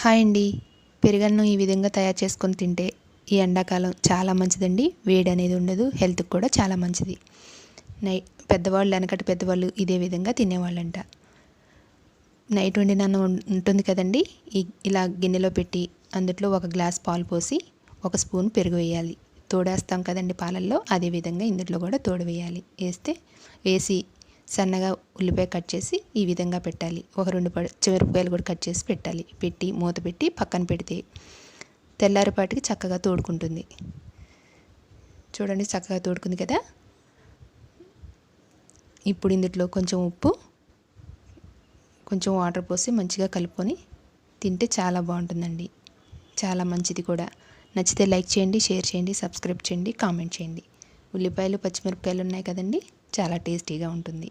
Hi అండి. పెరుగన్నం ఈ విధంగా తయారు చేసుకొని తింటే ఈ ఎండాకాలం చాలా మంచిదండి. వేడి అనేది ఉండదు, హెల్త్కి కూడా చాలా మంచిది. పెద్దవాళ్ళు, వెనకటి పెద్దవాళ్ళు ఇదే విధంగా తినేవాళ్ళంట. నైట్ వండిన అన్నం ఉంటుంది కదండి, ఇలా గిన్నెలో పెట్టి అందులో ఒక గ్లాస్ పాలు పోసి ఒక స్పూన్ పెరుగు వేయాలి. తోడేస్తాం కదండి పాలల్లో, అదే విధంగా ఇందులో కూడా తోడు వేయాలి. వేసి సన్నగా ఉల్లిపాయ కట్ చేసి ఈ విధంగా పెట్టాలి. ఒక 2 పచ్చిమిరపకాయలు కూడా కట్ చేసి పెట్టాలి. పెట్టి మూత పెట్టి పక్కన పెడితే తెల్లారిపాటికి చక్కగా తోడుకుంటుంది. చూడండి, చక్కగా తోడుకుంది కదా. ఇప్పుడు ఇందులో కొంచెం ఉప్పు, కొంచెం వాటర్ పోసి మంచిగా కలుపుకొని తింటే చాలా బాగుంటుందండి. చాలా మంచిది కూడా. నచ్చితే లైక్ చేయండి, షేర్ చేయండి, సబ్స్క్రైబ్ చేయండి, కామెంట్ చేయండి. ఉల్లిపాయలు, పచ్చిమిరపకాయలు ఉన్నాయి కదండి, చాలా టేస్టీగా ఉంటుంది.